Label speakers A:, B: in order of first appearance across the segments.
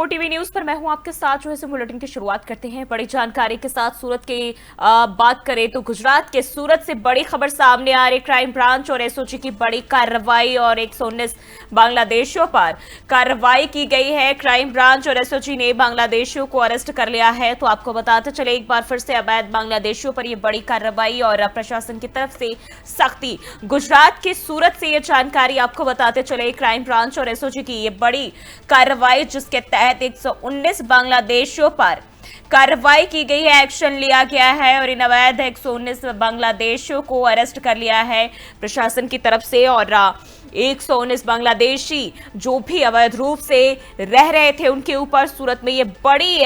A: 24 TV news पर मैं हूं आपके साथ। जो है बुलेटिन की शुरुआत करते हैं बड़ी जानकारी के साथ। सूरत की बात करें तो गुजरात के सूरत से बड़ी खबर सामने आ रही। क्राइम ब्रांच और एसओजी की बड़ी कार्रवाई और 119 बांग्लादेशियों पर कार्रवाई की गई है। क्राइम ब्रांच और एसओजी ने बांग्लादेशियों को अरेस्ट कर लिया है। तो आपको बताते चले एक बार फिर से अवैध बांग्लादेशियों पर यह बड़ी कार्रवाई और प्रशासन की तरफ से सख्ती। गुजरात के सूरत से यह जानकारी आपको बताते चले। क्राइम ब्रांच और एसओजी की यह बड़ी कार्रवाई जिसके तहत 119 बांग्लादेशियों पर कार्रवाई की गई है, एक्शन लिया गया है और इन अवैध 119 बांग्लादेशियों को अरेस्ट कर लिया है प्रशासन की तरफ से। और 119 बांग्लादेशी जो भी अवैध रूप से रह रहे थे उनके ऊपर सूरत में ये बड़ी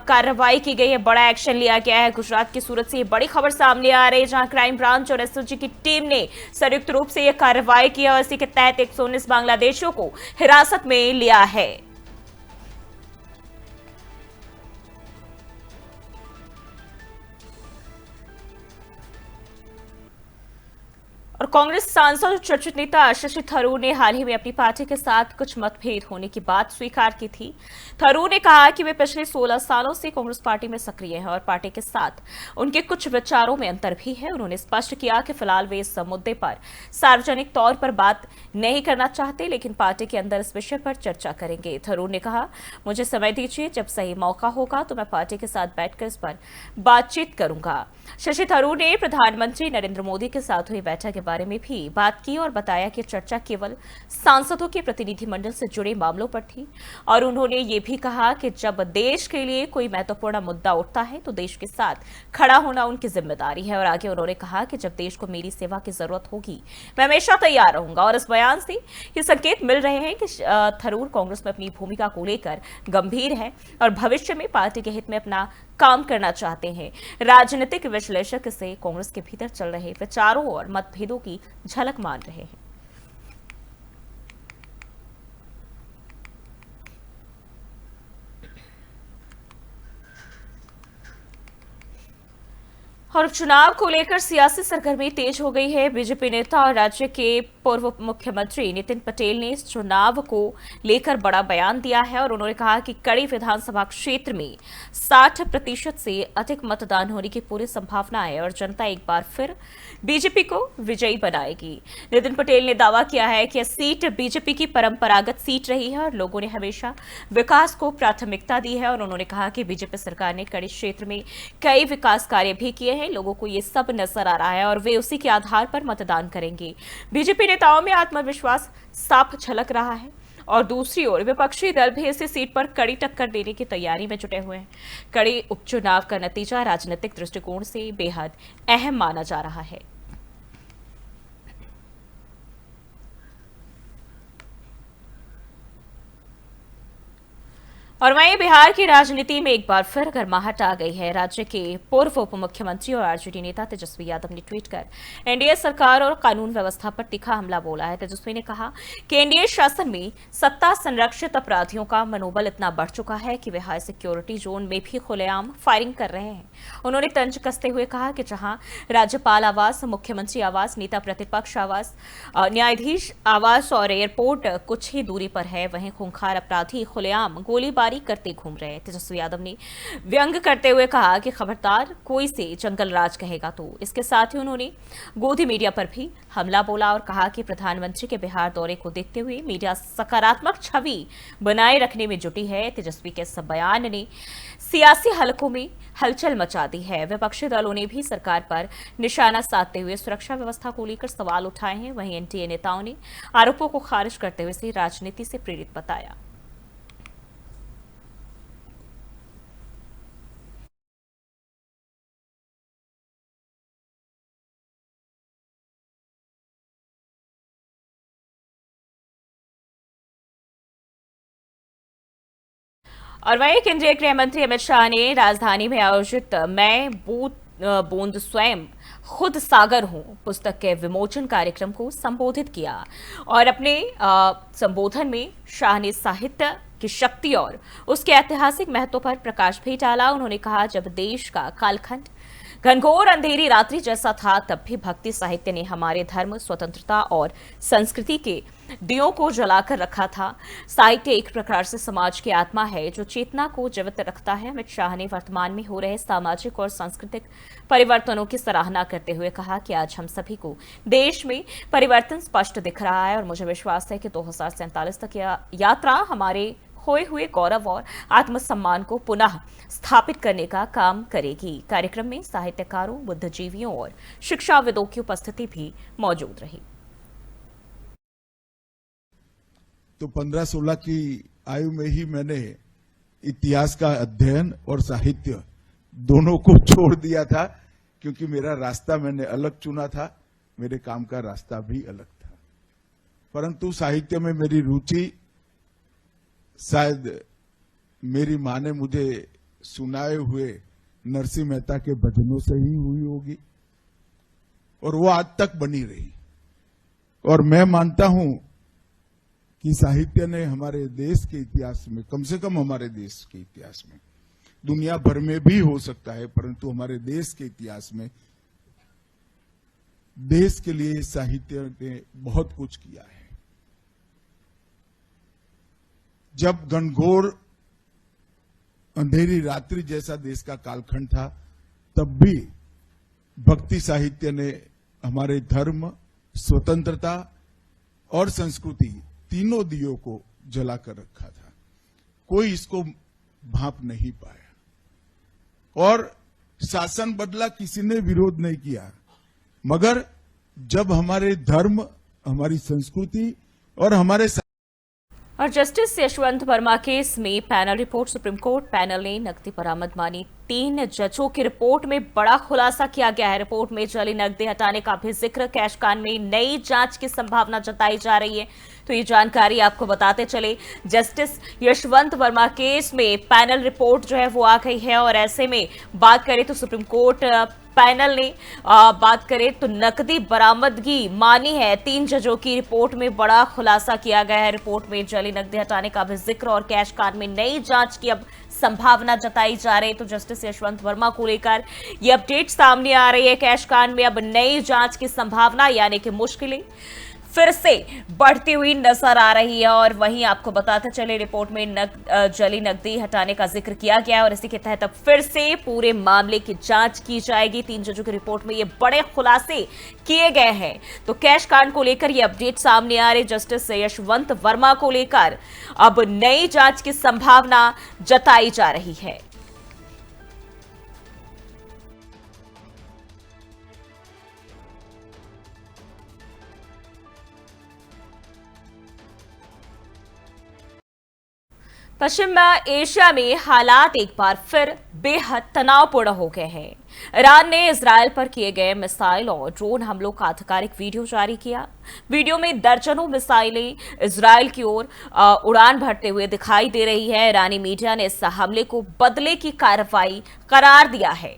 A: कार्रवाई की गई है, बड़ा एक्शन लिया गया है। गुजरात की सूरत से ये बड़ी खबर सामने आ रही है जहां क्राइम ब्रांच और एसओजी की टीम ने संयुक्त रूप से यह कार्रवाई की और इसी के तहत 119 बांग्लादेशियों को हिरासत में लिया है। और कांग्रेस सांसद और चर्चित नेता शशि थरूर ने हाल ही में अपनी पार्टी के साथ कुछ मतभेद होने की बात स्वीकार की थी। थरूर ने कहा कि वे पिछले 16 सालों से कांग्रेस पार्टी में सक्रिय हैं और पार्टी के साथ उनके कुछ विचारों में अंतर भी है। उन्होंने स्पष्ट किया कि फिलहाल वे इस मुद्दे पर सार्वजनिक तौर पर बात नहीं करना चाहते, लेकिन पार्टी के अंदर इस विषय पर चर्चा करेंगे। थरूर ने कहा, मुझे समय दीजिए, जब सही मौका होगा तो मैं पार्टी के साथ बैठकर इस पर बातचीत करूंगा। शशि थरूर ने प्रधानमंत्री नरेंद्र मोदी के साथ हुई बैठक के बारे में भी बात की और बताया कि चर्चा केवल सांसदों के प्रतिनिधिमंडल से जुड़े मामलों पर थी। और उन्होंने ये भी कहा कि जब देश के लिए कोई महत्वपूर्ण मुद्दा उठता है तो देश के साथ खड़ा होना उनकी जिम्मेदारी है। और आगे उन्होंने कहा कि जब देश को मेरी सेवा की जरूरत होगी मैं हमेशा तैयार रहूंगा। और इस बयान से ये संकेत मिल रहे हैं कि थरूर कांग्रेस में अपनी भूमिका को लेकर गंभीर है और भविष्य में पार्टी के हित में अपना काम करना चाहते हैं। राजनीतिक विश्लेषक से कांग्रेस के भीतर चल रहे विचारों और मतभेदों की झलक मान रहे हैं। और चुनाव को लेकर सियासी सरगर्मी तेज हो गई है। बीजेपी नेता और राज्य के पूर्व मुख्यमंत्री नितिन पटेल ने इस चुनाव को लेकर बड़ा बयान दिया है और उन्होंने कहा कि कड़ी विधानसभा क्षेत्र में 60% से अधिक मतदान होने की पूरी संभावना है और जनता एक बार फिर बीजेपी को विजयी बनाएगी। नितिन पटेल ने दावा किया है कि यह सीट बीजेपी की परंपरागत सीट रही है और लोगों ने हमेशा विकास को प्राथमिकता दी है। और उन्होंने कहा कि बीजेपी सरकार ने कड़ी क्षेत्र में कई विकास कार्य भी किए हैं। लोगों को ये सब नजर आ रहा है और वे उसी के आधार पर मतदान करेंगे। बीजेपी नेताओं में आत्मविश्वास साफ झलक रहा है और दूसरी ओर विपक्षी दल भी इसी सीट पर कड़ी टक्कर देने की तैयारी में जुटे हुए हैं। कड़ी उपचुनाव का नतीजा राजनीतिक दृष्टिकोण से बेहद अहम माना जा रहा है। और वहीं बिहार की राजनीति में एक बार फिर गर्माहट आ गई है। राज्य के पूर्व उप मुख्यमंत्री और आरजेडी नेता तेजस्वी यादव ने ट्वीट कर एनडीए सरकार और कानून व्यवस्था पर तीखा हमला बोला है। तेजस्वी ने कहा कि एनडीए शासन में सत्ता संरक्षित अपराधियों का मनोबल इतना बढ़ चुका है कि वे हाई सिक्योरिटी जोन में भी खुलेआम फायरिंग कर रहे हैं। उन्होंने तंज कसते हुए कहा कि जहां राज्यपाल आवास, मुख्यमंत्री आवास, नेता प्रतिपक्ष आवास, न्यायाधीश आवास और एयरपोर्ट कुछ ही दूरी पर है, वहीं खूंखार अपराधी खुलेआम गोलीबारी करते घूम रहे हैं। तेजस्वी यादव ने व्यंग करते हुए कहा कि खबरदार कोई से जंगल राज कहेगा तो। इसके साथ ही उन्होंने गोदी मीडिया पर भी हमला बोला और कहा कि प्रधानमंत्री के बिहार दौरे को देखते हुए मीडिया सकारात्मक छवि बनाए रखने में जुटी है। तेजस्वी के इस बयान ने सियासी हलकों में हलचल मचा दी है। विपक्षी दलों ने भी सरकार पर निशाना साधते हुए सुरक्षा व्यवस्था को लेकर सवाल उठाए हैं। वहीं एनडीए नेताओं ने आरोपों को खारिज करते हुए इसे राजनीति से प्रेरित बताया। और वहीं केंद्रीय गृह मंत्री अमित शाह ने राजधानी में आयोजित मैं बूंद स्वयं खुद सागर हूं पुस्तक के विमोचन कार्यक्रम को संबोधित किया। और अपने संबोधन में शाह ने साहित्य की शक्ति और उसके ऐतिहासिक महत्व पर प्रकाश भी डाला। उन्होंने कहा, जब देश का कालखंड घनघोर अंधेरी रात्रि जैसा था, तब भी भक्ति साहित्य ने हमारे धर्म, स्वतंत्रता और संस्कृति के दियों को जलाकर रखा था। साहित्य एक प्रकार से समाज की आत्मा है जो चेतना को जीवित रखता है। अमित शाह ने वर्तमान में हो रहे सामाजिक और सांस्कृतिक परिवर्तनों की सराहना करते हुए कहा कि आज हम सभी को देश में परिवर्तन स्पष्ट दिख रहा है और मुझे विश्वास है कि 2047 तक यह यात्रा हमारे खोए हुए गौरव और आत्मसम्मान को पुनः स्थापित करने का काम करेगी। कार्यक्रम में साहित्यकारों, बुद्धिजीवियों और शिक्षाविदों की उपस्थिति भी मौजूद रही।
B: तो 15-16 की आयु में ही मैंने इतिहास का अध्ययन और साहित्य दोनों को छोड़ दिया था, क्योंकि मेरा रास्ता मैंने अलग चुना था, मेरे काम का रास्ता भी अलग था। परंतु साहित्य में मेरी रुचि शायद मेरी मां ने मुझे सुनाए हुए नरसिंह मेहता के भजनों से ही हुई होगी और वो आज तक बनी रही। और मैं मानता हूं कि साहित्य ने हमारे देश के इतिहास में, कम से कम हमारे देश के इतिहास में, दुनिया भर में भी हो सकता है, परंतु हमारे देश के इतिहास में देश के लिए साहित्य ने बहुत कुछ किया है। जब घनघोर अंधेरी रात्रि जैसा देश का कालखंड था, तब भी भक्ति साहित्य ने हमारे धर्म, स्वतंत्रता और संस्कृति तीनों दियों को जलाकर रखा था। कोई इसको भांप नहीं पाया और शासन बदला, किसी ने विरोध नहीं किया, मगर जब हमारे धर्म, हमारी संस्कृति और हमारे
A: और जस्टिस यशवंत वर्मा केस में panel report, supreme court panel ने नकदी बरामद मानी। 3 जजों की रिपोर्ट में बड़ा खुलासा किया गया है। रिपोर्ट में जली नकदी हटाने का भी जिक्र, कैश कांड में नई जांच की संभावना जताई जा रही है। तो ये जानकारी आपको बताते चले, जस्टिस यशवंत वर्मा केस में पैनल रिपोर्ट जो है वो आ गई है और ऐसे में बात करें तो सुप्रीम कोर्ट पैनल ने बात करें तो नकदी बरामदगी मानी है। 3 जजों की रिपोर्ट में बड़ा खुलासा किया गया है। रिपोर्ट में जली नकदी हटाने का भी जिक्र और कैश कांड में नई जांच की अब संभावना जताई जा रही है। तो जस्टिस यशवंत वर्मा को लेकर ये अपडेट सामने आ रही है। कैश कांड में अब नई जांच की संभावना यानी कि मुश्किलें फिर से बढ़ती हुई नजर आ रही है। और वहीं आपको बताते चले, रिपोर्ट में जली नकदी हटाने का जिक्र किया गया है और इसी के तहत अब फिर से पूरे मामले की जांच की जाएगी। 3 जजों की रिपोर्ट में ये बड़े खुलासे किए गए हैं। तो कैश कांड को लेकर ये अपडेट सामने आ रही, जस्टिस यशवंत वर्मा को लेकर अब नई जांच की संभावना जताई जा रही है। पश्चिम एशिया में हालात एक बार फिर बेहद तनावपूर्ण हो गए हैं। ईरान ने इजरायल पर किए गए मिसाइल और ड्रोन हमलों का आधिकारिक वीडियो जारी किया। वीडियो में दर्जनों मिसाइलें इजरायल की ओर उड़ान भरते हुए दिखाई दे रही है। ईरानी मीडिया ने इस हमले को बदले की कार्रवाई करार दिया है,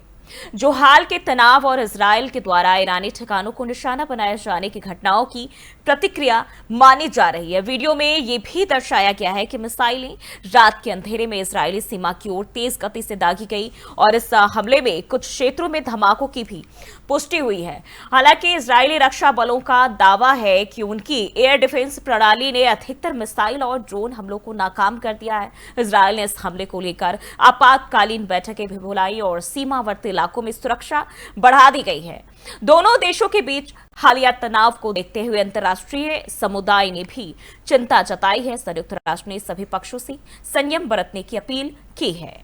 A: जो हाल के तनाव और इजरायल के द्वारा ईरानी ठिकानों को निशाना बनाए जाने की घटनाओं की प्रतिक्रिया मानी जा रही है। वीडियो में यह भी दर्शाया गया है कि मिसाइलें रात के अंधेरे में इजरायली सीमा की ओर तेज गति से दागी गई और इस हमले में कुछ क्षेत्रों में धमाकों की भी पुष्टि हुई है। हालांकि इजरायली रक्षा बलों का दावा है कि उनकी एयर डिफेंस प्रणाली ने अधिकतर मिसाइल और ड्रोन हमलों को नाकाम कर दिया है। इजरायल ने इस हमले को लेकर आपातकालीन बैठकें भी बुलाई और सीमावर्ती इलाकों में सुरक्षा बढ़ा दी गई है। दोनों देशों के बीच हालिया तनाव को देखते हुए अंतर्राष्ट्रीय समुदाय ने भी चिंता जताई है। संयुक्त राष्ट्र ने सभी पक्षों से संयम बरतने की अपील की है।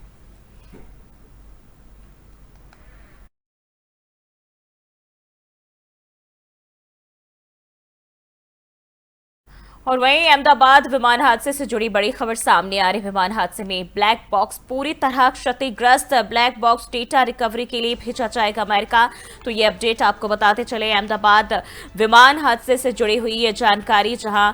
A: और वहीं अहमदाबाद विमान हादसे से जुड़ी बड़ी खबर सामने आ रही। विमान हादसे में ब्लैक बॉक्स पूरी तरह क्षतिग्रस्त, ब्लैक बॉक्स डेटा रिकवरी के लिए भेजा जाएगा अमेरिका। तो ये अपडेट आपको बताते चले, अहमदाबाद विमान हादसे से जुड़ी हुई ये जानकारी, जहां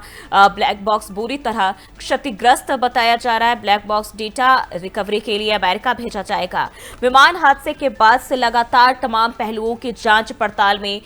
A: ब्लैक बॉक्स बुरी तरह क्षतिग्रस्त बताया जा रहा है। ब्लैक बॉक्स डेटा रिकवरी के लिए अमेरिका भेजा जाएगा। विमान हादसे के बाद से लगातार तमाम पहलुओं की जांच पड़ताल में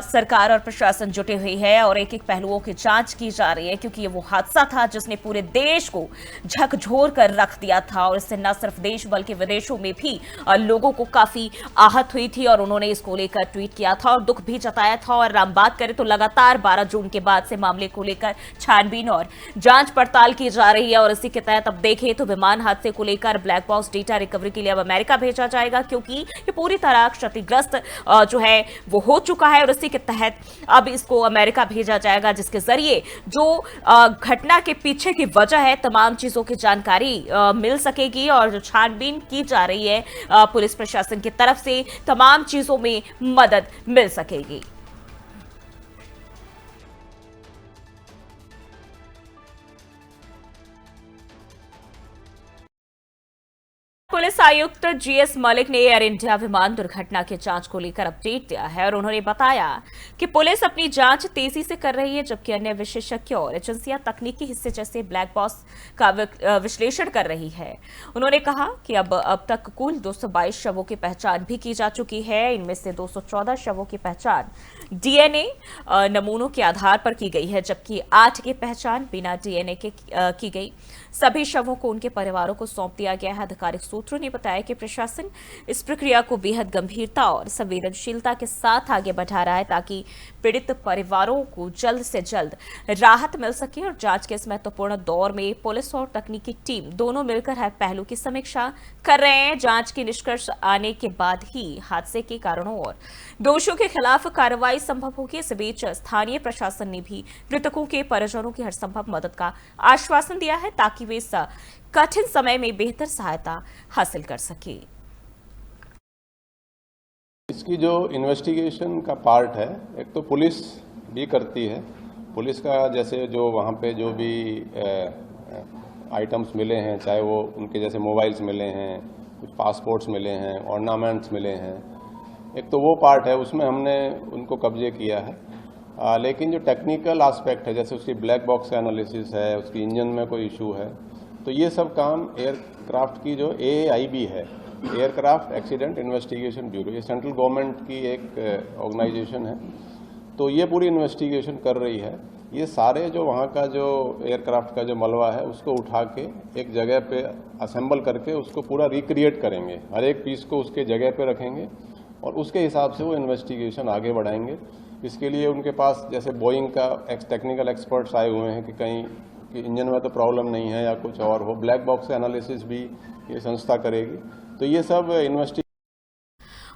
A: सरकार और प्रशासन जुटे हुई है और एक एक पहलुओं की जांच की जा जा रही है, क्योंकि ये वो हादसा था जिसने पूरे देश को झकझोर कर रख दिया था और इससे न सिर्फ देश बल्कि विदेशों में भी लोगों को काफी आहत हुई थी और उन्होंने इसको लेकर ट्वीट किया था और दुख भी जताया था। और हम बात करें तो लगातार 12 जून के बाद से मामले को लेकर छानबीन और जांच पड़ताल की जा रही है और इसी के तहत अब देखें तो विमान हादसे को लेकर ब्लैक बॉक्स डेटा रिकवरी के लिए अब अमेरिका भेजा जाएगा, क्योंकि ये पूरी तरह क्षतिग्रस्त जो है वो हो चुका है और इसी के तहत अब इसको अमेरिका भेजा जाएगा, जिसके जरिए जो घटना के पीछे की वजह है तमाम चीजों की जानकारी मिल सकेगी और जो छानबीन की जा रही है पुलिस प्रशासन की तरफ से तमाम चीजों में मदद मिल सकेगी। पुलिस आयुक्त जीएस मलिक ने एयर इंडिया विमान दुर्घटना की जांच को लेकर अपडेट दिया है और उन्होंने बताया कि पुलिस अपनी जांच तेजी से कर रही है, जबकि अन्य विशेषज्ञों और एजेंसियां तकनीकी हिस्से जैसे ब्लैक बॉक्स का विश्लेषण कर रही है। उन्होंने कहा कि अब तक कुल 222 शवों की पहचान भी की जा चुकी है। इनमें से 214 शवों की पहचान डीएनए नमूनों के आधार पर की गई है, जबकि 8 की पहचान बिना डीएनए के की गई। सभी शवों को उनके परिवारों को सौंप दिया गया है। आधिकारिक सूत्रों ने बताया कि प्रशासन इस प्रक्रिया को बेहद गंभीरता और संवेदनशीलता के साथ आगे बढ़ा रहा है ताकि पीड़ित परिवारों को जल्द से जल्द राहत मिल सके और जांच के इस महत्वपूर्ण दौर में पुलिस और तकनीकी टीम दोनों मिलकर हर पहलू की समीक्षा कर रहे हैं। जांच के निष्कर्ष आने के बाद ही हादसे के कारणों और दोषियों के खिलाफ कार्रवाई संभव होगी। इस बीच स्थानीय प्रशासन ने भी मृतकों के परिजनों की हर संभव मदद का आश्वासन दिया है ताकि वे इस कठिन समय में बेहतर सहायता हासिल कर सके।
C: इसकी जो इन्वेस्टिगेशन का पार्ट है, एक तो पुलिस भी करती है। पुलिस का जैसे जो वहाँ पे जो भी आइटम्स मिले हैं, चाहे वो उनके जैसे मोबाइल्स मिले हैं, कुछ पासपोर्ट्स मिले हैं, ऑर्नामेंट्स मिले हैं, एक तो वो पार्ट है, उसमें हमने उनको कब्जे किया है। लेकिन जो टेक्निकल एस्पेक्ट है, जैसे उसकी ब्लैक बॉक्स एनालिसिस है, उसकी इंजन में कोई इशू है, तो ये सब काम एयरक्राफ्ट की जो AAIB है, एयरक्राफ्ट एक्सीडेंट इन्वेस्टिगेशन ब्यूरो, ये सेंट्रल गवर्नमेंट की एक ऑर्गेनाइजेशन है, तो ये पूरी इन्वेस्टिगेशन कर रही है। ये सारे जो वहाँ का जो एयरक्राफ्ट का जो मलबा है उसको उठा के एक जगह पे असेंबल करके उसको पूरा रिक्रिएट करेंगे, हर एक पीस को उसके जगह पे रखेंगे और उसके हिसाब से वो इन्वेस्टिगेशन आगे बढ़ाएंगे। इसके लिए उनके पास जैसे बोइंग का टेक्निकल एक्सपर्ट्स आए हुए हैं कि कहीं कि इंजन में तो प्रॉब्लम नहीं है या कुछ और हो। ब्लैक बॉक्स एनालिसिस भी ये संस्था करेगी। तो ये सब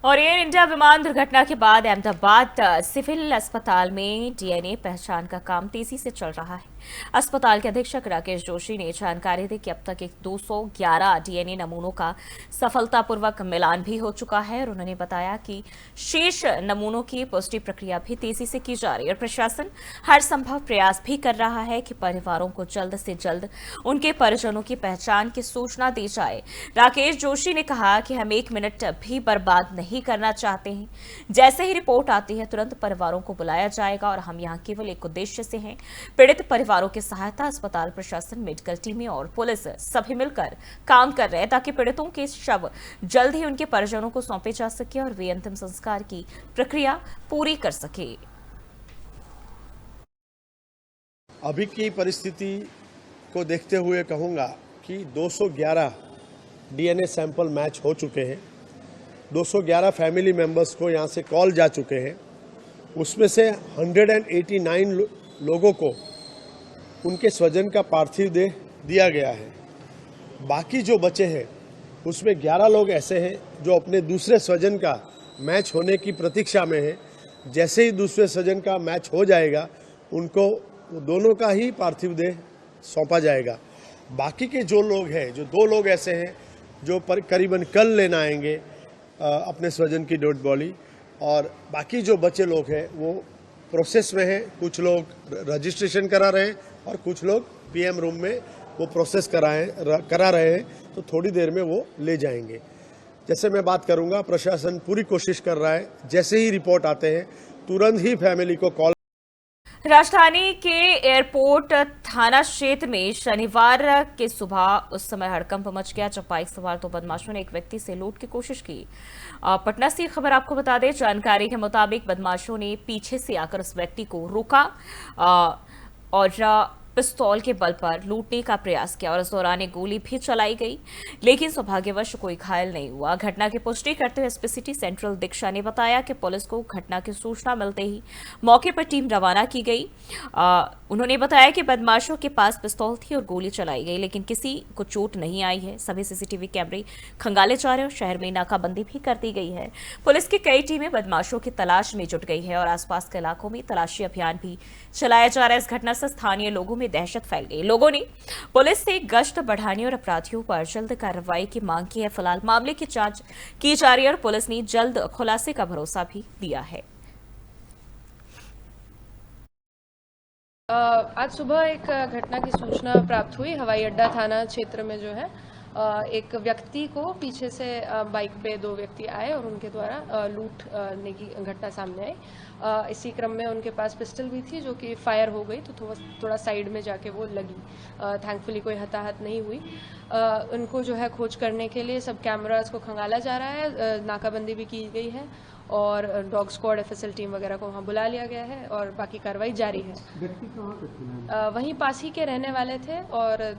A: और एयर इंडिया विमान दुर्घटना के बाद अहमदाबाद सिविल अस्पताल में डीएनए पहचान का काम तेजी से चल रहा है। अस्पताल के अधीक्षक राकेश जोशी ने जानकारी दी कि अब तक 211 डीएनए नमूनों का सफलतापूर्वक मिलान भी हो चुका है और उन्होंने बताया कि शेष नमूनों की पुष्टि प्रक्रिया भी तेजी से की जा रही है और प्रशासन हर संभव प्रयास भी कर रहा है कि परिवारों को जल्द से जल्द उनके परिजनों की पहचान की सूचना दी जाए। राकेश जोशी ने कहा कि हम 1 मिनट भी बर्बाद नहीं करना चाहते हैं। जैसे ही रिपोर्ट आती है तुरंत परिवारों को बुलाया जाएगा और हम यहाँ केवल एक उद्देश्य से हैं, पीड़ित परिवारों की सहायता। अस्पताल प्रशासन, मेडिकल टीमें और पुलिस सभी मिलकर काम कर रहे हैं ताकि पीड़ितों के शव जल्द ही उनके परिजनों को सौंपे जा सके और वे अंतिम संस्कार की प्रक्रिया पूरी कर सके।
D: अभी की परिस्थिति को देखते हुए कहूंगा कि 211 डीएनए सैंपल मैच हो चुके हैं। 211 फैमिली मेंबर्स को यहां से कॉल जा चुके हैं। उसमें से 189 लोगों को उनके स्वजन का पार्थिव देह दिया गया है। बाकी जो बचे हैं उसमें 11 लोग ऐसे हैं जो अपने दूसरे स्वजन का मैच होने की प्रतीक्षा में हैं। जैसे ही दूसरे स्वजन का मैच हो जाएगा उनको दोनों का ही पार्थिव देह सौंपा जाएगा। बाकी के जो लोग हैं, जो 2 लोग ऐसे हैं जो करीबन कल लेना आएंगे अपने स्वजन की डेड बॉडी, और बाकी जो बचे लोग हैं वो प्रोसेस में हैं। कुछ लोग रजिस्ट्रेशन करा रहे हैं और कुछ लोग पीएम रूम में वो प्रोसेस करा रहे हैं, तो थोड़ी देर में वो ले जाएंगे। जैसे मैं बात करूंगा, प्रशासन पूरी कोशिश कर रहा है, जैसे ही रिपोर्ट आते हैं तुरंत ही फैमिली को कॉल।
A: राजधानी के एयरपोर्ट थाना क्षेत्र में शनिवार के सुबह उस समय हड़कंप मच गया जब बाइक सवार 2 बदमाशों ने एक व्यक्ति से लूट की कोशिश की। पटना से खबर आपको बता दें, जानकारी के मुताबिक बदमाशों ने पीछे से आकर उस व्यक्ति को रोका और पिस्तौल के बल पर लूटने का प्रयास किया और इस दौरान एक गोली भी चलाई गई, लेकिन सौभाग्यवश कोई घायल नहीं हुआ। घटना की पुष्टि करते हुए एसपी सिटी सेंट्रल दीक्षा ने बताया कि पुलिस को घटना की सूचना मिलते ही मौके पर टीम रवाना की गई। उन्होंने बताया कि बदमाशों के पास पिस्तौल थी और गोली चलाई गई, लेकिन किसी को चोट नहीं आई है। सभी सीसीटीवी कैमरे खंगाले जा रहे और शहर में नाकाबंदी भी कर दी गई है। पुलिस की कई टीमें बदमाशों की तलाश में जुट गई है और आसपास के इलाकों में तलाशी अभियान भी चलाया जा रहा है। इस घटना से स्थानीय लोगों में दहशत फैल गई। लोगों ने पुलिस से गश्त बढ़ाने और अपराधियों पर जल्द कार्रवाई की मांग की है। फिलहाल मामले की जांच की जा रही है और पुलिस ने जल्द खुलासे का भरोसा भी दिया है।
E: आज सुबह एक घटना की सूचना प्राप्त हुई। हवाई अड्डा थाना क्षेत्र में जो है एक व्यक्ति को पीछे से बाइक पे 2 व्यक्ति आए और उनके द्वारा लूटने की घटना सामने आई। इसी क्रम में उनके पास पिस्टल भी थी जो कि फायर हो गई, तो थोड़ा साइड में जाके वो लगी। थैंकफुली कोई हताहत नहीं हुई। उनको जो है खोज करने के लिए सब कैमरास को खंगाला जा रहा है, नाकाबंदी भी की गई है और डॉग स्क्वाड एफएसएल टीम वगैरह को वहाँ बुला लिया गया है और बाकी कार्रवाई जारी है।
F: व्यक्ति कहाँ के थे?
E: वहीं पास ही के रहने वाले थे और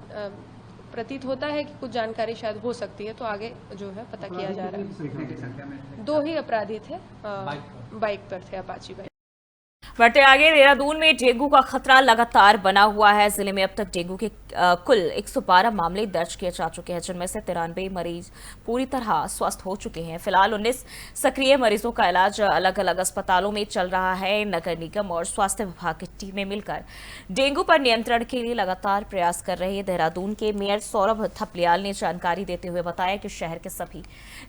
E: प्रतीत होता है कि कुछ जानकारी शायद हो सकती है, तो आगे जो है पता किया जा रहा है। 2 ही अपराधी थे, बाइक पर थे, अपाची बाइक।
A: बढ़ते आगे, देहरादून में डेंगू का खतरा लगातार बना हुआ है। जिले में अब तक डेंगू के कुल 112 मामले दर्ज किए जा चुके हैं, जिनमें से 93 मरीज पूरी तरह स्वस्थ हो चुके हैं। फिलहाल 19 सक्रिय मरीजों का इलाज अलग अलग अस्पतालों में चल रहा है। नगर निगम और स्वास्थ्य विभाग की टीमें मिलकर डेंगू पर नियंत्रण के लिए लगातार प्रयास कर रही है। देहरादून के मेयर सौरभ थपलियाल ने जानकारी देते हुए बताया कि शहर के सभी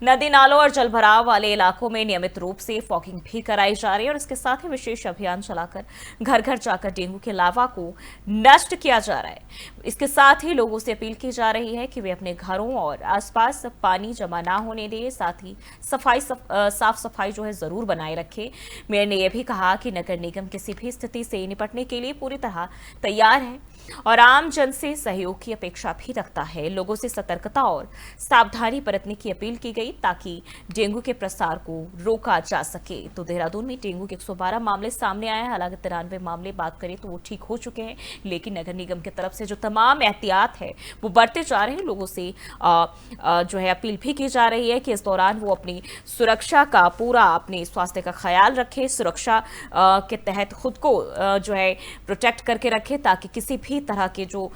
A: नदी नालों और जलभराव वाले इलाकों में नियमित रूप से फॉगिंग भी कराई जा रही है और इसके साथ ही विशेष अभियान चलाकर घर घर जाकर डेंगू के लावा को नष्ट किया जा रहा है। इसके साथ ही लोगों से अपील की जा रही है कि वे अपने घरों और आसपास पानी जमा ना होने दें, साथ ही साफ सफाई जो है जरूर बनाए रखें। मेयर ने यह भी कहा कि नगर निगम किसी भी स्थिति से निपटने के लिए पूरी तरह तैयार है और आम जन से सहयोग की अपेक्षा भी रखता है। लोगों से सतर्कता और सावधानी बरतने की अपील की गई ताकि डेंगू के प्रसार को रोका जा सके। तो देहरादून में डेंगू के 112 मामले सामने आए हैं। हालांकि 93 मामले बात करें तो वो ठीक हो चुके हैं, लेकिन नगर निगम की तरफ से जो तमाम एहतियात है वो बढ़ते जा रहे हैं। लोगों से जो है अपील भी की जा रही है कि इस दौरान वो अपनी सुरक्षा का पूरा अपने स्वास्थ्य का ख्याल रखें, सुरक्षा के तहत खुद को जो है प्रोटेक्ट करके रखें ताकि किसी भी तरह के जो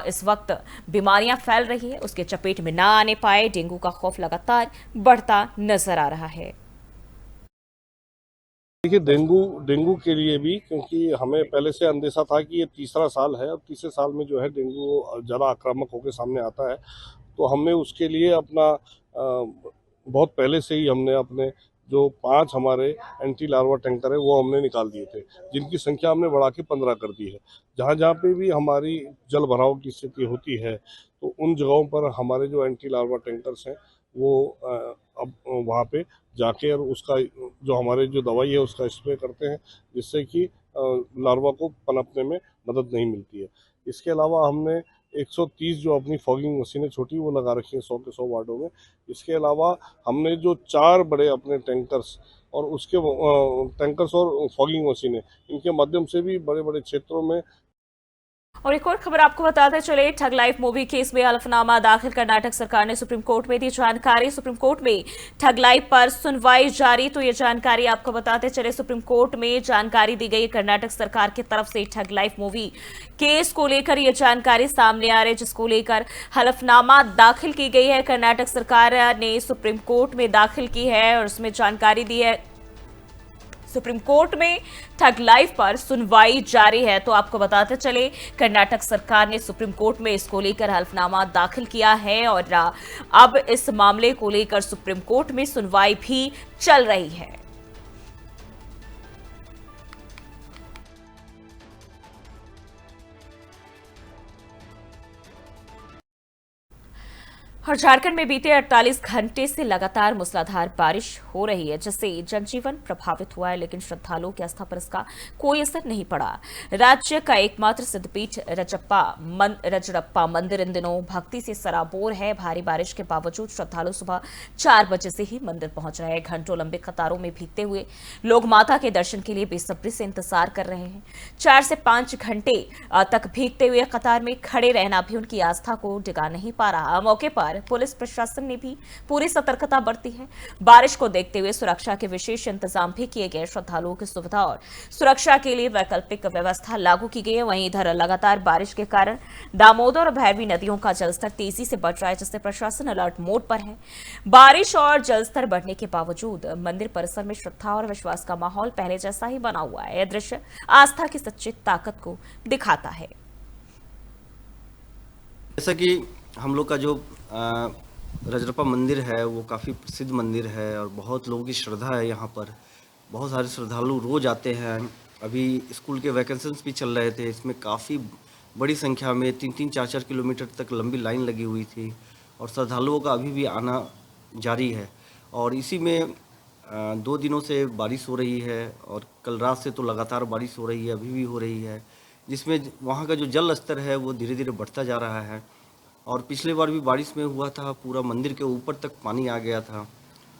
A: इस वक्त बीमारियां फैल रही है उसके चपेट में ना आने पाए। डेंगू का खौफ लगातार बढ़ता नजर आ रहा है।
G: देखिए, डेंगू के लिए भी, क्योंकि हमें पहले से अंदेशा था कि ये तीसरा साल है और तीसरे साल में जो है डेंगू ज़्यादा आक्रामक होकर सामने आता है, तो हमने उसके लिए अपना बहुत पहले से ही हमने अपने जो 5 हमारे एंटी लार्वा टैंकर है वो हमने निकाल दिए थे, जिनकी संख्या हमने बढ़ा के 15 कर दी है। जहाँ जहाँ पे भी हमारी जल भराव की स्थिति होती है तो उन जगहों पर हमारे जो एंटी लार्वा टैंकर्स हैं वो अब वहाँ पे जाके और उसका जो हमारे जो दवाई है उसका स्प्रे करते हैं, जिससे कि लार्वा को पनपने में मदद नहीं मिलती है। इसके अलावा हमने 130 जो अपनी फॉगिंग मशीनें छोटी वो लगा रखी हैं 100 के 100 वार्डों में। इसके अलावा हमने जो 4 बड़े अपने टैंकर्स और उसके टैंकर्स और फॉगिंग मशीनें, इनके माध्यम से भी बड़े बड़े क्षेत्रों में।
A: और एक और खबर आपको बताते चले, ठग लाइफ मूवी केस में हलफनामा दाखिल कर्नाटक सरकार ने सुप्रीम कोर्ट में दी जानकारी। सुप्रीम कोर्ट में ठग लाइफ पर सुनवाई जारी, तो ये जानकारी आपको बताते चले। सुप्रीम कोर्ट में जानकारी दी गई कर्नाटक सरकार की तरफ से ठग लाइफ मूवी केस को लेकर यह जानकारी सामने आ रही है, जिसको लेकर हलफनामा दाखिल की गई है। कर्नाटक सरकार ने सुप्रीम कोर्ट में दाखिल की है और उसमें जानकारी दी है। सुप्रीम कोर्ट में ठग लाइफ पर सुनवाई जारी है। तो आपको बताते चले, कर्नाटक सरकार ने सुप्रीम कोर्ट में इसको लेकर हलफनामा दाखिल किया है और अब इस मामले को लेकर सुप्रीम कोर्ट में सुनवाई भी चल रही है। और झारखंड में बीते 48 घंटे से लगातार मूसलाधार बारिश हो रही है, जिससे जनजीवन प्रभावित हुआ है, लेकिन श्रद्धालुओं की आस्था पर इसका कोई असर नहीं पड़ा। राज्य का एकमात्र सिद्धपीठ रजरप्पा मंदिर इन दिनों भक्ति से सराबोर है। भारी बारिश के बावजूद श्रद्धालु सुबह 4 बजे से ही मंदिर पहुंच रहे हैं। घंटों लंबे कतारों में भीगते हुए लोग माता के दर्शन के लिए बेसब्री से इंतजार कर रहे हैं। 4 से 5 घंटे तक भीगते हुए कतार में खड़े रहना भी उनकी आस्था को डिगा नहीं पा रहा। मौके पर पुलिस प्रशासन ने भी पूरी सतर्कता बरती है। बारिश को देखते हुए सुरक्षा के विशेष इंतजाम भी किए गए। श्रद्धालुओं की सुविधा और सुरक्षा के लिए वैकल्पिक व्यवस्था लागू की गई है। वहीं इधर लगातार बारिश के कारण दामोदर और भैरवी नदियों का जलस्तर तेजी से बढ़ रहा है, जिससे प्रशासन अलर्ट मोड पर है। बारिश और जलस्तर बढ़ने के बावजूद मंदिर परिसर में श्रद्धा और विश्वास का माहौल पहले जैसा ही बना हुआ है। यह दृश्य आस्था की सच्ची ताकत को दिखाता है।
H: जैसा कि हम लोग का जो रजरप्पा मंदिर है वो काफ़ी प्रसिद्ध मंदिर है और बहुत लोगों की श्रद्धा है। यहाँ पर बहुत सारे श्रद्धालु रोज आते हैं। अभी स्कूल के वैकेंशंस भी चल रहे थे, इसमें काफ़ी बड़ी संख्या में 3-3, 4-4 किलोमीटर तक लंबी लाइन लगी हुई थी और श्रद्धालुओं का अभी भी आना जारी है। और इसी में 2 दिनों से बारिश हो रही है और कल रात से तो लगातार बारिश हो रही है, अभी भी हो रही है, जिसमें वहाँ का जो जल स्तर है वो धीरे धीरे बढ़ता जा रहा है। और पिछले बार भी बारिश में हुआ था, पूरा मंदिर के ऊपर तक पानी आ गया था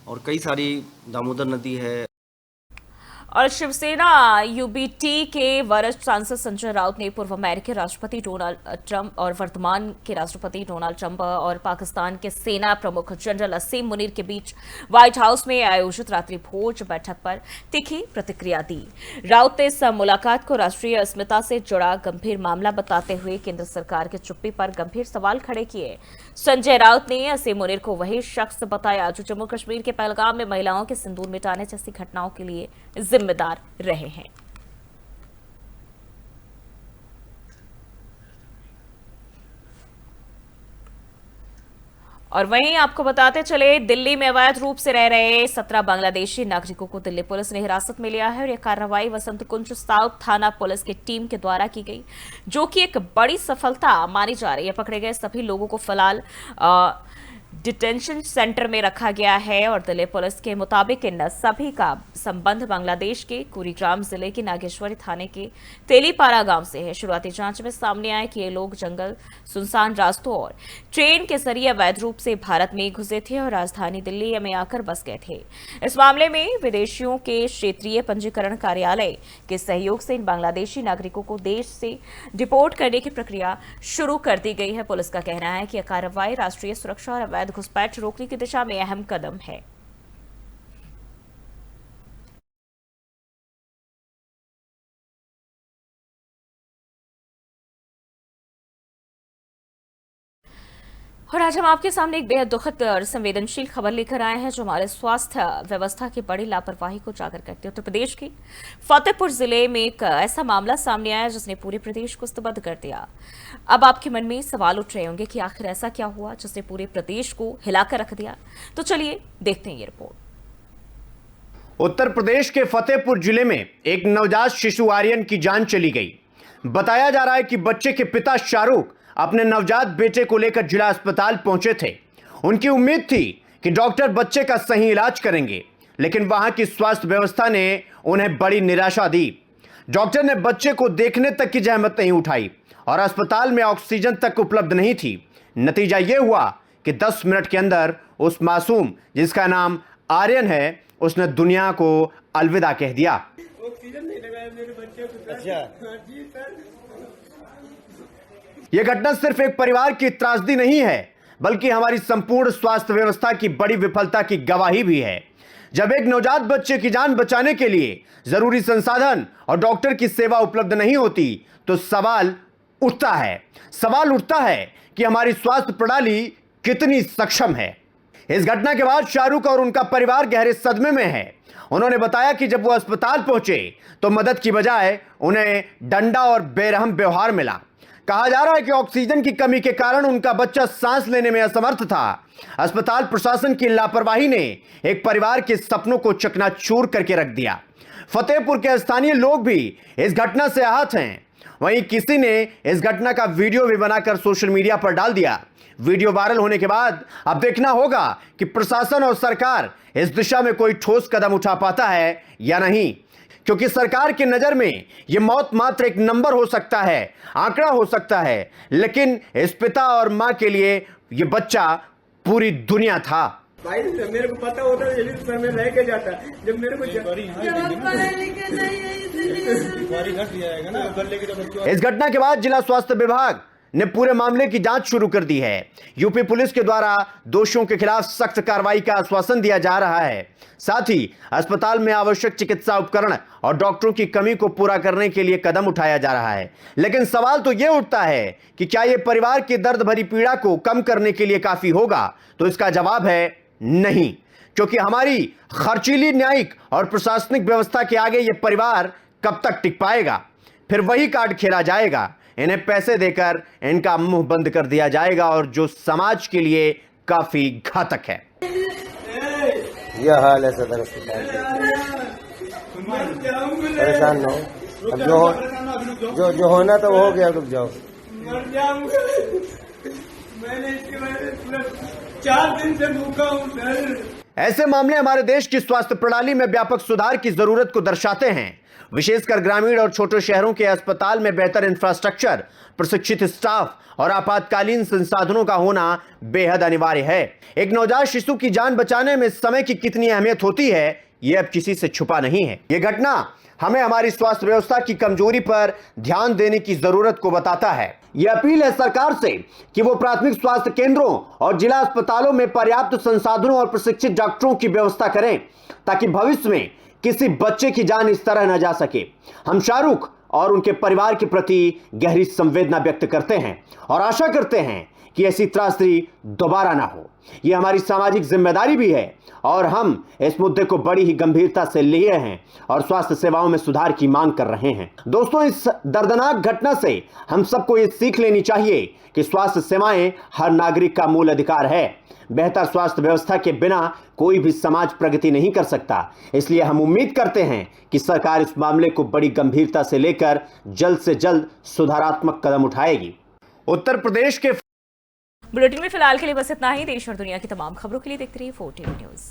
H: और कई सारी दामोदर नदी है।
A: और शिवसेना यूबीटी के वरिष्ठ सांसद संजय राउत ने पूर्व अमेरिकी राष्ट्रपति डोनाल्ड ट्रंप और वर्तमान के राष्ट्रपति डोनाल्ड ट्रंप और पाकिस्तान के सेना प्रमुख जनरल असीम मुनीर के बीच व्हाइट हाउस में आयोजित रात्रि भोज बैठक पर तीखी प्रतिक्रिया दी। राउत ने इस मुलाकात को राष्ट्रीय अस्मिता से जुड़ा गंभीर मामला बताते हुए केंद्र सरकार की चुप्पी पर गंभीर सवाल खड़े किए। संजय राउत ने असीम मुनीर को वही शख्स बताया जो जम्मू कश्मीर के पहलगाम में महिलाओं के सिंदूर मिटाने जैसी घटनाओं के लिए जिम्मेदार रहे हैं। और वहीं आपको बताते चले, दिल्ली में अवैध रूप से रह रहे 17 बांग्लादेशी नागरिकों को दिल्ली पुलिस ने हिरासत में लिया है और यह कार्रवाई वसंत कुंज साउथ थाना पुलिस की टीम के द्वारा की गई, जो कि एक बड़ी सफलता मानी जा रही है। पकड़े गए सभी लोगों को फिलहाल डिटेंशन सेंटर में रखा गया है और दिल्ली पुलिस के मुताबिक इन सभी का संबंध बांग्लादेश के कुरीग्राम जिले के नागेश्वरी थाने के तेलीपारा गांव से है। शुरुआती जांच में सामने आया कि ये लोग जंगल, सुनसान रास्तों और ट्रेन के जरिए अवैध रूप से भारत में घुसे थे और राजधानी दिल्ली में आकर बस गए थे। इस मामले में विदेशियों के क्षेत्रीय पंजीकरण कार्यालय के सहयोग से इन बांग्लादेशी नागरिकों को देश से डिपोर्ट करने की प्रक्रिया शुरू कर दी गई है। पुलिस का कहना है कि यह कार्रवाई राष्ट्रीय सुरक्षा और अवैध घुसपैठ रोकने की दिशा में अहम कदम है। और आज हम आपके सामने एक बेहद दुखद और संवेदनशील खबर लेकर आए हैं जो हमारे स्वास्थ्य व्यवस्था की बड़ी लापरवाही को उजागर करती है। उत्तर प्रदेश के फतेहपुर जिले में एक ऐसा मामला सामने आया जिसने पूरे प्रदेश को स्तब्ध कर दिया। अब आपके मन में सवाल उठ रहे होंगे कि आखिर ऐसा क्या हुआ जिसने पूरे प्रदेश को हिलाकर रख दिया। तो चलिए देखते हैं ये रिपोर्ट।
I: उत्तर प्रदेश के फतेहपुर जिले में एक नवजात शिशु आर्यन की जान चली गई। बताया जा रहा है कि बच्चे के पिता शाहरुख अपने नवजात बेटे को लेकर जिला अस्पताल पहुंचे थे। उनकी उम्मीद थी कि डॉक्टर बच्चे का सही इलाज करेंगे, लेकिन वहां की स्वास्थ्य व्यवस्था ने उन्हें बड़ी निराशा दी। डॉक्टर ने बच्चे को देखने तक की जहमत नहीं उठाई और अस्पताल में ऑक्सीजन तक उपलब्ध नहीं थी। नतीजा यह हुआ कि 10 मिनट के अंदर उस मासूम जिसका नाम आर्यन है, उसने दुनिया को अलविदा कह दिया।
F: ऑक्सीजन नहीं लगाया मेरे बच्चे को। अच्छा जी सर।
I: यह घटना सिर्फ एक परिवार की त्रासदी नहीं है, बल्कि हमारी संपूर्ण स्वास्थ्य व्यवस्था की बड़ी विफलता की गवाही भी है। जब एक नवजात बच्चे की जान बचाने के लिए जरूरी संसाधन और डॉक्टर की सेवा उपलब्ध नहीं होती तो सवाल उठता है कि हमारी स्वास्थ्य प्रणाली कितनी सक्षम है। इस घटना के बाद शाहरुख और उनका परिवार गहरे सदमे में है। उन्होंने बताया कि जब वो अस्पताल पहुंचे तो मदद की बजाय उन्हें डंडा और बेरहम व्यवहार मिला। कहा जा रहा है कि ऑक्सीजन की कमी के कारण उनका बच्चा सांस लेने में असमर्थ था। अस्पताल प्रशासन की लापरवाही ने एक परिवार के सपनों को चकनाचूर करके रख दिया। फतेहपुर के स्थानीय लोग भी इस घटना से आहत हैं। वहीं किसी ने इस घटना का वीडियो भी बनाकर सोशल मीडिया पर डाल दिया। वीडियो वायरल होने के बाद अब देखना होगा कि प्रशासन और सरकार इस दिशा में कोई ठोस कदम उठा पाता है या नहीं, क्योंकि सरकार की नजर में यह मौत मात्र एक नंबर हो सकता है, आंकड़ा हो सकता है, लेकिन इस पिता और मां के लिए यह बच्चा पूरी दुनिया था।
F: भाई मेरे को पता होता है यही सर में रह के जाता, जब मेरे को
I: इस घटना के बाद जिला स्वास्थ्य विभाग ने पूरे मामले की जांच शुरू कर दी है। यूपी पुलिस के द्वारा दोषियों के खिलाफ सख्त कार्रवाई का आश्वासन दिया जा रहा है। साथ ही अस्पताल में आवश्यक चिकित्सा उपकरण और डॉक्टरों की कमी को पूरा करने के लिए कदम उठाया जा रहा है। लेकिन सवाल तो यह उठता है कि क्या यह परिवार की दर्द भरी पीड़ा को कम करने के लिए काफी होगा? तो इसका जवाब है नहीं, क्योंकि हमारी खर्चीली न्यायिक और प्रशासनिक व्यवस्था के आगे यह परिवार कब तक टिक पाएगा? फिर वही कार्ड खेला जाएगा, इन्हें पैसे देकर इनका मुंह बंद कर दिया जाएगा, और जो समाज के लिए काफी घातक है।
J: यह हाल है सदर अस्पताल। परेशान न हो, अब जो होना तो हो गया, रुक जाओ।
F: मर जाऊंगा, मैंने इसके वजह से 4 दिन से भूखा हूं सर।
I: ऐसे मामले हमारे देश की स्वास्थ्य प्रणाली में व्यापक सुधार की जरूरत को दर्शाते हैं। विशेषकर ग्रामीण और छोटे शहरों के अस्पताल में बेहतर इंफ्रास्ट्रक्चर, प्रशिक्षित स्टाफ और आपातकालीन संसाधनों का होना बेहद अनिवार्य है। एक नवजात शिशु की जान बचाने में समय की कितनी अहमियत होती है, यह अब किसी से छुपा नहीं है। यह घटना हमें हमारी स्वास्थ्य व्यवस्था की कमजोरी पर ध्यान देने की जरूरत को बताता है। यह अपील है सरकार से कि वो प्राथमिक स्वास्थ्य केंद्रों और जिला अस्पतालों में पर्याप्त संसाधनों और प्रशिक्षित डॉक्टरों की व्यवस्था करें, ताकि भविष्य में किसी बच्चे की जान इस तरह न जा सके। हम शाहरुख और उनके परिवार के प्रति गहरी संवेदना व्यक्त करते हैं और आशा करते हैं कि ऐसी त्रासदी दोबारा ना हो। यह हमारी सामाजिक जिम्मेदारी भी है और हम इस मुद्दे को बड़ी ही गंभीरता से लिए हैं और स्वास्थ्य सेवाओं में सुधार की मांग कर रहे हैं। दोस्तों, इस दर्दनाक घटना से हम सबको ये सीख लेनी चाहिए कि स्वास्थ्य सेवाएं हर नागरिक का मूल अधिकार है। बेहतर स्वास्थ्य व्यवस्था के बिना कोई भी समाज प्रगति नहीं कर सकता। इसलिए हम उम्मीद करते हैं कि सरकार इस मामले को बड़ी गंभीरता से लेकर जल्द से जल्द सुधारात्मक कदम उठाएगी। उत्तर प्रदेश के
A: बुलेटिन में फिलहाल के लिए बस इतना ही। देश और दुनिया की तमाम खबरों के लिए देखते रहिए 4TV न्यूज़।